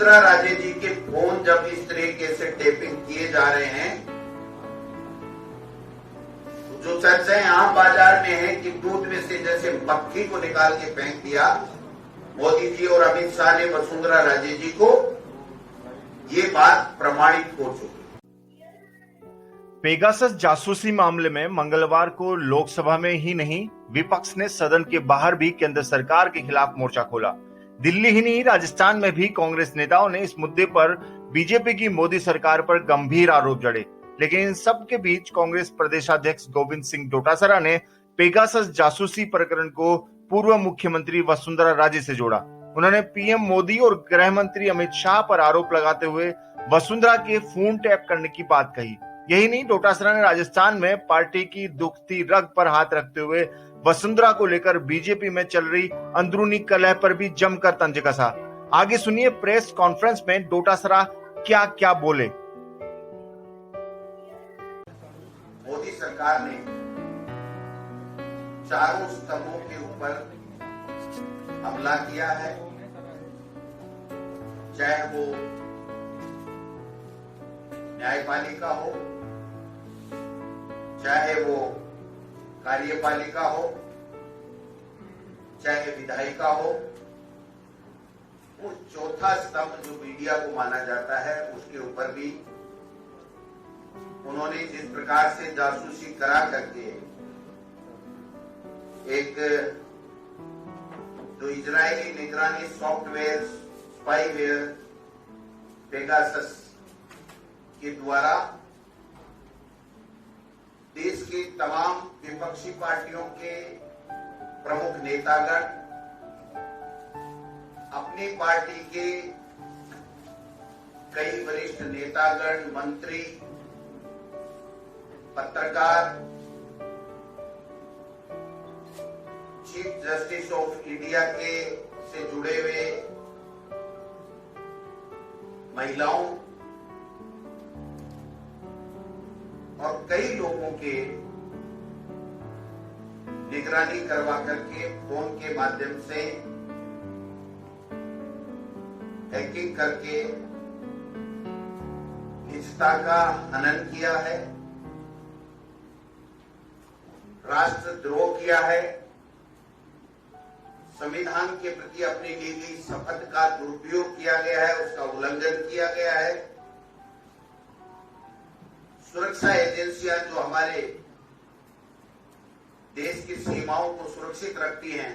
वसुंधरा राजे जी के फोन जब इस तरीके से टेपिंग किए जा रहे हैं, जो चर्चाएं आम बाजार में है कि दूध में से जैसे मक्खी को निकाल के फेंक दिया मोदी जी और अमित शाह ने वसुंधरा राजे जी को, ये बात प्रमाणित हो चुकी। पेगासस जासूसी मामले में मंगलवार को लोकसभा में ही नहीं, विपक्ष ने सदन के बाहर भी केंद्र सरकार के खिलाफ मोर्चा खोला। दिल्ली ही नहीं, राजस्थान में भी कांग्रेस नेताओं ने इस मुद्दे पर बीजेपी की मोदी सरकार पर गंभीर आरोप जड़े। लेकिन इन सब के बीच कांग्रेस प्रदेशाध्यक्ष गोविंद सिंह डोटासरा ने पेगासस जासूसी प्रकरण को पूर्व मुख्यमंत्री वसुंधरा राजे से जोड़ा। उन्होंने पीएम मोदी और गृह मंत्री अमित शाह पर आरोप लगाते हुए वसुंधरा के फोन टैप करने की बात कही। यही नहीं, डोटासरा ने राजस्थान में पार्टी की दुखती रग पर हाथ रखते हुए वसुंधरा को लेकर बीजेपी में चल रही अंदरूनी कलह पर भी जमकर तंज कसा। आगे सुनिए प्रेस कॉन्फ्रेंस में डोटासरा क्या क्या बोले। मोदी सरकार ने चारों स्तंभों के ऊपर हमला किया है, चाहे वो न्यायपालिका हो, चाहे वो कार्यपालिका हो, चाहे विधायिका हो। वो चौथा स्तंभ जो मीडिया को माना जाता है, उसके ऊपर भी उन्होंने जिस प्रकार से जासूसी करा करके एक जो इजरायली निगरानी सॉफ्टवेयर स्पाईवेयर पेगासस के द्वारा देश के तमाम विपक्षी पार्टियों के प्रमुख नेतागण, अपनी पार्टी के कई वरिष्ठ नेतागण, मंत्री, पत्रकार, चीफ जस्टिस ऑफ इंडिया के से जुड़े हुए महिलाओं और कई लोगों के निगरानी करवा करके फोन के माध्यम से हैकिंग करके निजता का हनन किया है, राष्ट्रद्रोह किया है, संविधान के प्रति अपनी ली गई शपथ का दुरुपयोग किया गया है, उसका उल्लंघन किया गया है। सुरक्षा एजेंसियां जो हमारे देश की सीमाओं को सुरक्षित रखती हैं,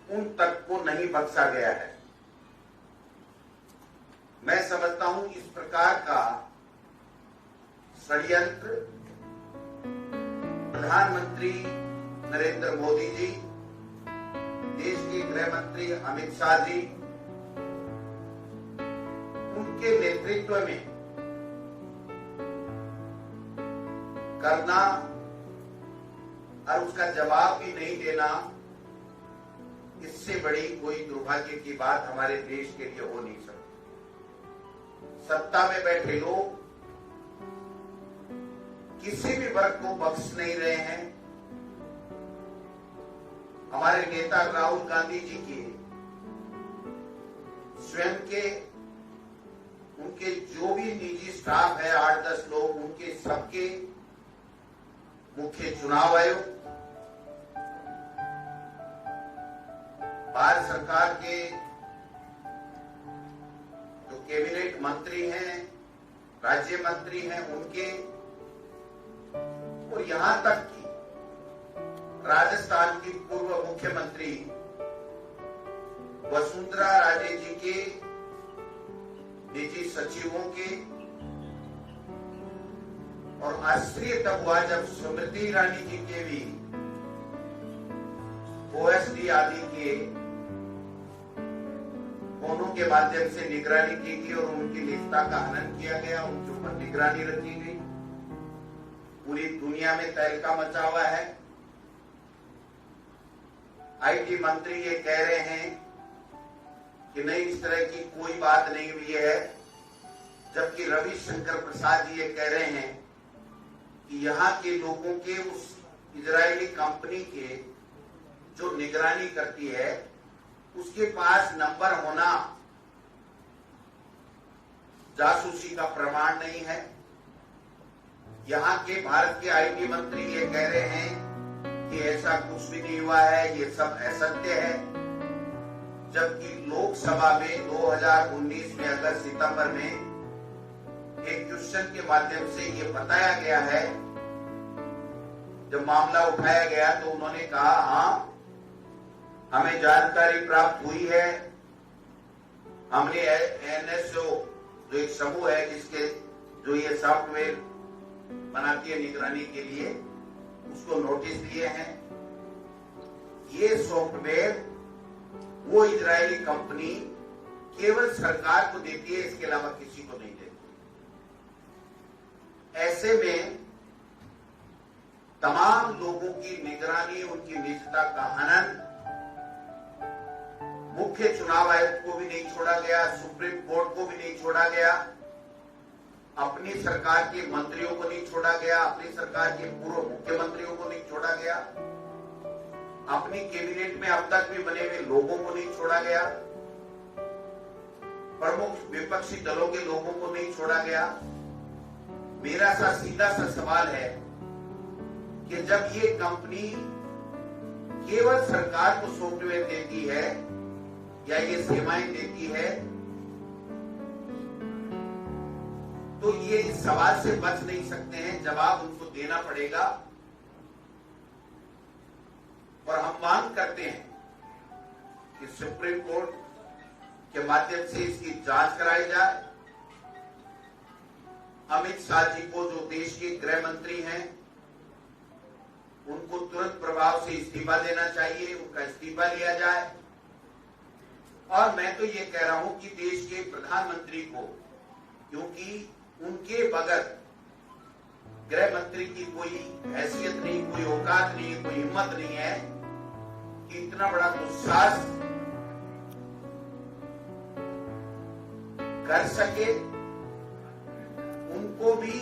उन तक को नहीं बख्शा गया है। मैं समझता हूं इस प्रकार का षड्यंत्र प्रधानमंत्री नरेंद्र मोदी जी, देश के गृह मंत्री अमित शाह जी, उनके नेतृत्व में करना और उसका जवाब भी नहीं देना, इससे बड़ी कोई दुर्भाग्य की बात हमारे देश के लिए हो नहीं सकती। सत्ता में बैठे लोग किसी भी वर्ग को बख्श नहीं रहे हैं। हमारे नेता राहुल गांधी जी के स्वयं के उनके जो भी निजी स्टाफ है, 8-10 लोग, उनके सबके मुख्य चुनाव आयोग, भारत सरकार के जो कैबिनेट मंत्री हैं, राज्य मंत्री हैं, उनके, और यहां तक कि राजस्थान की पूर्व मुख्यमंत्री वसुंधरा राजे जी के निजी सचिवों के, और आश्चर्य तब हुआ जब स्मृति ईरानी जी के भी ओएसडी आदि के फोनों के माध्यम से निगरानी की गई और उनकी निजता का हनन किया गया, उनके ऊपर निगरानी रखी गई। पूरी दुनिया में तहलका मचा हुआ है। आईटी मंत्री ये कह रहे हैं कि नहीं, इस तरह की कोई बात नहीं हुई है, जबकि रविशंकर प्रसाद जी ये कह रहे हैं कि यहाँ के लोगों के उस इजरायली कंपनी के जो निगरानी करती है, उसके पास नंबर होना जासूसी का प्रमाण नहीं है। यहाँ के भारत के आईटी मंत्री ये कह रहे हैं कि ऐसा कुछ भी नहीं हुआ है, ये सब असत्य है, जबकि लोकसभा में 2019 में अगस्त सितंबर में एक क्वेश्चन के माध्यम से ये बताया गया है, जब मामला उठाया गया तो उन्होंने कहा हाँ हमें जानकारी प्राप्त हुई है, हमने एनएसओ जो एक समूह है जिसके जो ये सॉफ्टवेयर बनाती है निगरानी के लिए, उसको नोटिस दिए हैं। ये सॉफ्टवेयर वो इजरायली कंपनी केवल सरकार को देती है, इसके अलावा किसी को नहीं देती। ऐसे में तमाम लोगों की निगरानी, उनकी निजता का हनन, मुख्य चुनाव आयुक्त को भी नहीं छोड़ा गया, सुप्रीम कोर्ट को भी नहीं छोड़ा गया, अपनी सरकार के मंत्रियों को नहीं छोड़ा गया, अपनी सरकार के पूर्व मुख्यमंत्रियों को नहीं छोड़ा गया, अपनी कैबिनेट में अब तक भी बने हुए लोगों को नहीं छोड़ा गया, प्रमुख विपक्षी दलों के लोगों को नहीं छोड़ा गया। मेरा सीधा सा सवाल है कि जब ये कंपनी केवल सरकार को सॉफ्टवेयर देती है या ये सेवाएं देती है, तो ये इस सवाल से बच नहीं सकते हैं, जवाब उनको देना पड़ेगा। और हम मांग करते हैं कि सुप्रीम कोर्ट के माध्यम से इसकी जांच कराई जाए। अमित शाह जी को, जो देश के गृह मंत्री हैं, उनको तुरंत प्रभाव से इस्तीफा देना चाहिए, उनका इस्तीफा लिया जाए। और मैं तो ये कह रहा हूं कि देश के प्रधानमंत्री को, क्योंकि उनके बगैर गृह मंत्री की कोई हैसियत नहीं, कोई औकात नहीं, कोई हिम्मत नहीं है कि इतना बड़ा दुस्साहस कर सके। उनको भी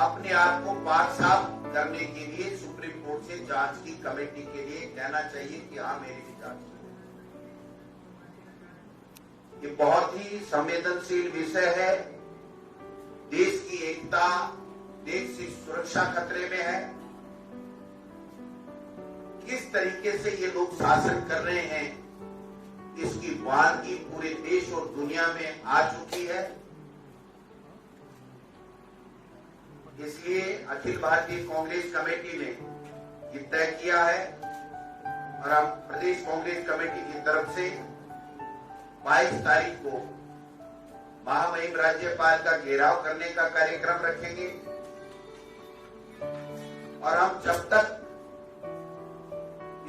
अपने आप को पाक साफ करने के लिए सुप्रीम कोर्ट से जांच की कमेटी के लिए कहना चाहिए कि हाँ मेरी भी जांच। ये बहुत ही संवेदनशील विषय है। देश की एकता, देश की सुरक्षा खतरे में है। किस तरीके से ये लोग शासन कर रहे हैं, इसकी वानगी पूरे देश और दुनिया में आ चुकी है। इसलिए अखिल भारतीय कांग्रेस कमेटी ने ये तय किया है और हम प्रदेश कांग्रेस कमेटी की तरफ से 22 तारीख को महामहिम राज्यपाल का घेराव करने का कार्यक्रम रखेंगे। और हम जब तक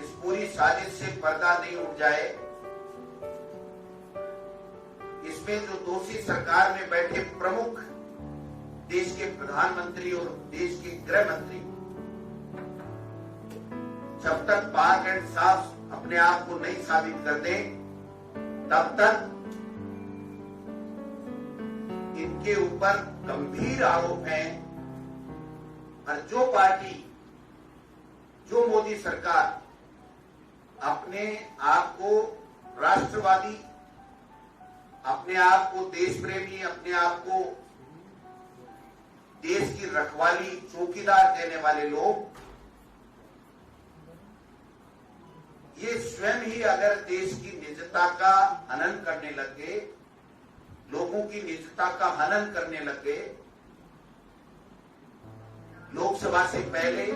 इस पूरी साजिश से पर्दा नहीं उठ जाए, इसमें जो दोषी सरकार में बैठे प्रमुख देश के प्रधानमंत्री और देश के गृह मंत्री जब तक पाक एंड साफ अपने आप को नहीं साबित कर दें, तब तक इनके ऊपर गंभीर आरोप हैं। और जो पार्टी, जो मोदी सरकार अपने आप को राष्ट्रवादी, अपने आप को देश प्रेमी, अपने आप को देश की रखवाली, चौकीदार देने वाले लोग, ये स्वयं ही अगर देश की निजता का हनन करने लगे, लोगों की निजता का हनन करने लगे, लोकसभा से पहले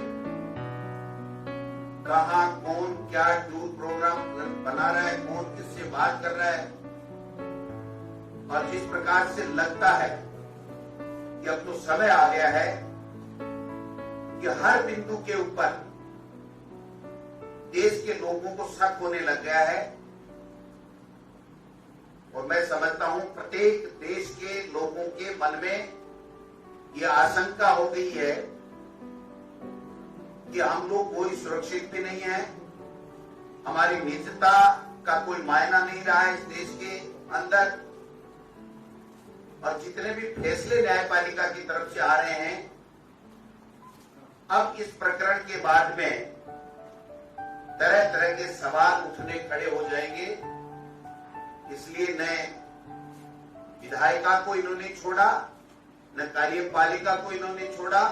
कहां कौन क्या टूर प्रोग्राम बना रहा है, कौन किससे बात कर रहा है, और जिस प्रकार से लगता है कि अब तो समय आ गया है कि हर बिंदु के ऊपर देश के लोगों को शक होने लग गया है। और मैं समझता हूं प्रत्येक देश के लोगों के मन में यह आशंका हो गई है कि हम लोग कोई सुरक्षित भी नहीं है, हमारी निजता का कोई मायना नहीं रहा है इस देश के अंदर। और जितने भी फैसले न्यायपालिका की तरफ से आ रहे हैं, अब इस प्रकरण के बाद में तरह तरह के सवाल उठने खड़े हो जाएंगे। इसलिए मैं विधायिका को इन्होंने छोड़ा, न कार्यपालिका को इन्होंने छोड़ा।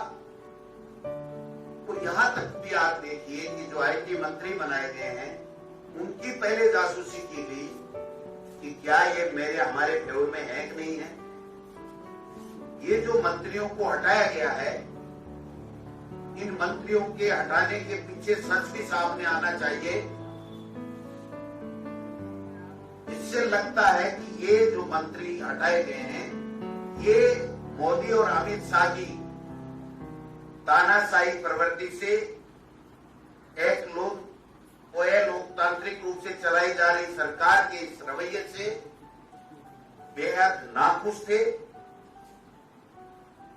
तो यहां तक भी आप देखिए कि जो आईटी मंत्री बनाए गए हैं उनकी पहले जासूसी की गई कि क्या ये हमारे फेवर में है कि नहीं है। ये जो मंत्रियों को हटाया गया है, इन मंत्रियों के हटाने के पीछे सच भी सामने आना चाहिए। इससे लगता है कि ये जो मंत्री हटाए गए हैं, ये मोदी और अमित शाह की तानाशाही प्रवृत्ति से एक लोकतांत्रिक रूप से चलाई जा रही सरकार के इस रवैये से बेहद नाखुश थे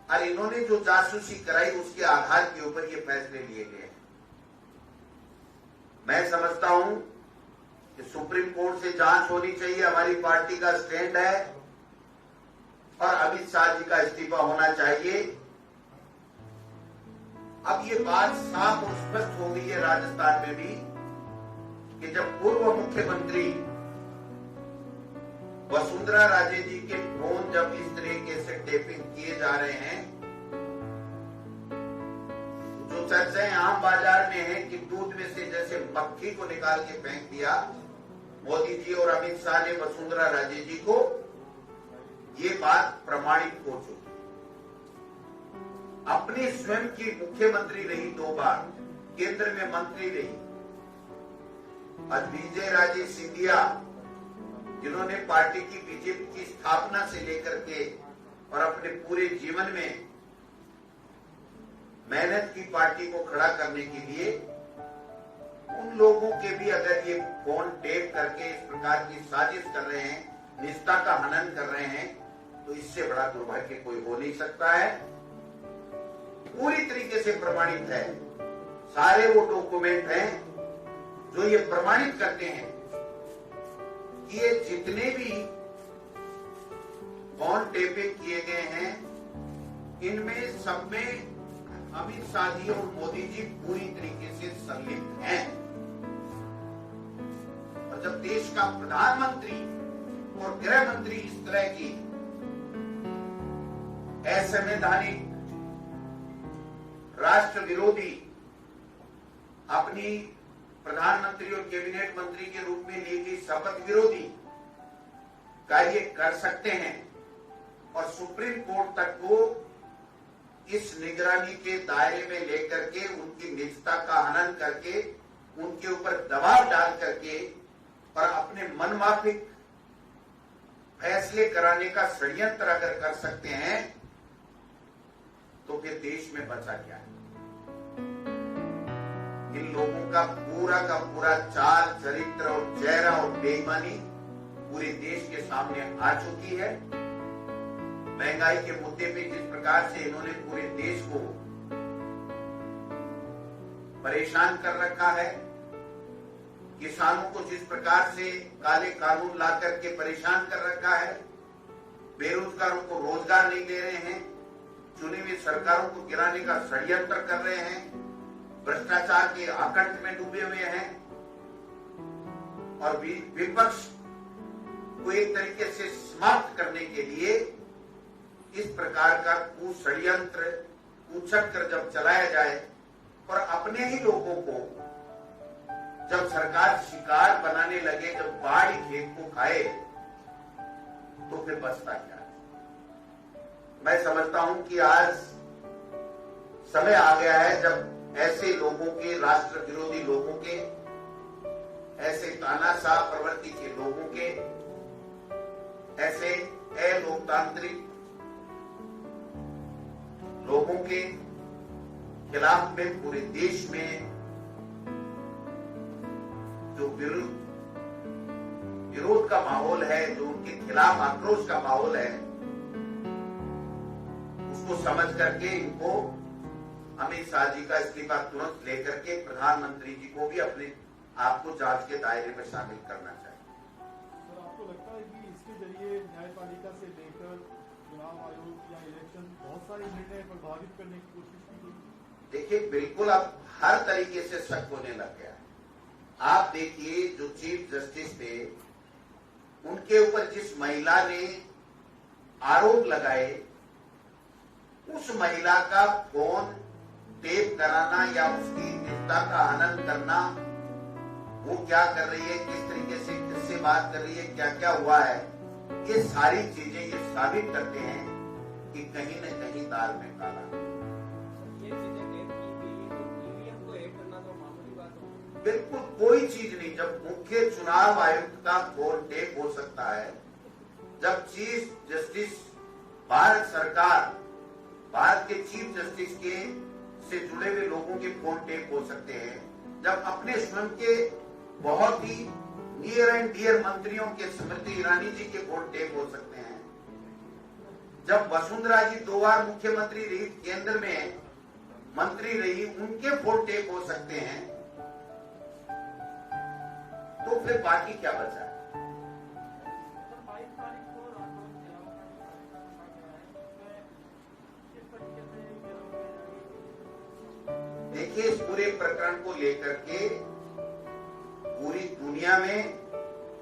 और इन्होंने जो जासूसी कराई उसके आधार के ऊपर ये फैसले लिए गए हैं। मैं समझता हूं कि सुप्रीम कोर्ट से जांच होनी चाहिए, हमारी पार्टी का स्टैंड है, और अमित शाह जी का इस्तीफा होना चाहिए। अब ये बात साफ और स्पष्ट हो गई है राजस्थान में भी कि जब पूर्व मुख्यमंत्री वसुंधरा राजे जी के फोन जब इस तरीके से टेपिंग किए जा रहे हैं, जो चर्चाएं आम बाजार में है कि दूध में से जैसे मक्खी को निकाल के फेंक दिया मोदी जी और अमित शाह ने वसुंधरा राजे जी को, ये बात प्रमाणित हो चुकी। अपनी स्वयं की मुख्यमंत्री रही 2 बार, केंद्र में मंत्री रही। आज विजय राजे सिंधिया जिन्होंने पार्टी की बीजेपी की स्थापना से लेकर के और अपने पूरे जीवन में मेहनत की पार्टी को खड़ा करने के लिए, उन लोगों के भी अगर ये फोन टेप करके इस प्रकार की साजिश कर रहे हैं, निष्ठा का हनन कर रहे हैं, तो इससे बड़ा दुर्भाग्य कोई हो नहीं सकता है। पूरी तरीके से प्रमाणित है, सारे वो डॉक्यूमेंट हैं जो ये प्रमाणित करते हैं कि ये जितने भी फोन टेपिंग किए गए हैं, इनमें सब में अमित शाह जी और मोदी जी पूरी तरीके से संलिप्त हैं। और जब देश का प्रधानमंत्री और गृह मंत्री इस तरह की असंवैधानिक, राष्ट्र विरोधी, अपनी प्रधानमंत्री और कैबिनेट मंत्री के रूप में ली गई शपथ विरोधी कार्य कर सकते हैं और सुप्रीम कोर्ट तक को इस निगरानी के दायरे में लेकर के उनकी निजता का हनन करके, उनके ऊपर दबाव डाल करके और अपने मनमाफिक फैसले कराने का षड्यंत्र अगर कर सकते हैं, तो फिर देश में बचा क्या है। इन लोगों का पूरा चाल, चरित्र और चेहरा और बेईमानी पूरे देश के सामने आ चुकी है। महंगाई के मुद्दे पे जिस प्रकार से इन्होंने पूरे देश को परेशान कर रखा है, किसानों को जिस प्रकार से काले कानून ला करके परेशान कर रखा है, बेरोजगारों को रोजगार नहीं दे रहे हैं, चुनी हुई सरकारों को गिराने का षड्यंत्र कर रहे हैं, भ्रष्टाचार के आकंठ में डूबे हुए हैं और विपक्ष को एक तरीके से समाप्त करने के लिए इस प्रकार का षड्यंत्र उछक कर जब चलाया जाए और अपने ही लोगों को जब सरकार शिकार बनाने लगे, जब बाढ़ खेत को खाए, तो फिर बचता क्या। मैं समझता हूं कि आज समय आ गया है जब ऐसे लोगों के, राष्ट्र विरोधी लोगों के, ऐसे तानाशाह प्रवृत्ति के लोगों के, ऐसे अलोकतांत्रिक लोगों के खिलाफ में पूरे देश में जो विरोध का माहौल है, जो उनके खिलाफ आक्रोश का माहौल है, उसको समझ करके इनको अमित शाह जी का इस्तीफा तुरंत लेकर के प्रधानमंत्री जी को भी अपने आप को जांच के दायरे में शामिल करना चाहिए। सर, आपको लगता है कि इसके जरिए न्यायपालिका से लेकर चुनाव आयोग या इलेक्शन बहुत सारे निर्णय प्रभावित करने की कोशिश की गई? देखिए, बिल्कुल अब हर तरीके से शक होने लग गया है। आप देखिए, जो चीफ जस्टिस थे, उनके ऊपर जिस महिला ने आरोप लगाए, उस महिला का फोन टेप कराना या उसकी निजता का हनन करना, वो क्या कर रही है, किस तरीके से किससे बात कर रही है, क्या क्या हुआ है, ये सारी चीजें ये साबित करते हैं कि कहीं न कहीं दाल में काला। ये चीजें टेप की गई तो ईवीएम को हैक करना तो मामूली बात हो। बिल्कुल कोई चीज नहीं। जब मुख्य चुनाव आयुक्त का फोन टेप हो सकता है, जब चीफ जस्टिस भारत सरकार, भारत के चीफ जस्टिस के से जुड़े हुए लोगों के फोन टेप हो सकते हैं, जब अपने स्वयं के बहुत ही नियर एंड डियर मंत्रियों के स्मृति ईरानी जी के फोन टेप हो सकते हैं, जब वसुंधरा जी 2 बार मुख्यमंत्री रही, केंद्र में मंत्री रही, उनके फोन टेप हो सकते हैं, तो फिर बाकी क्या बचा है? देखिए, इस पूरे प्रकरण को लेकर के पूरी दुनिया में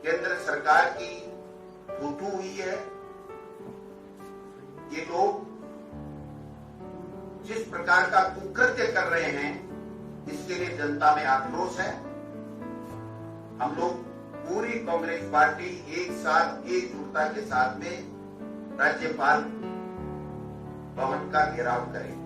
केंद्र सरकार की थूथू हुई है। ये लोग जिस प्रकार का कुकृत्य कर रहे हैं, इसके लिए जनता में आक्रोश है। हम लोग पूरी कांग्रेस पार्टी एक साथ एकजुटता के साथ में राज्यपाल भवन का घेराव करेंगे।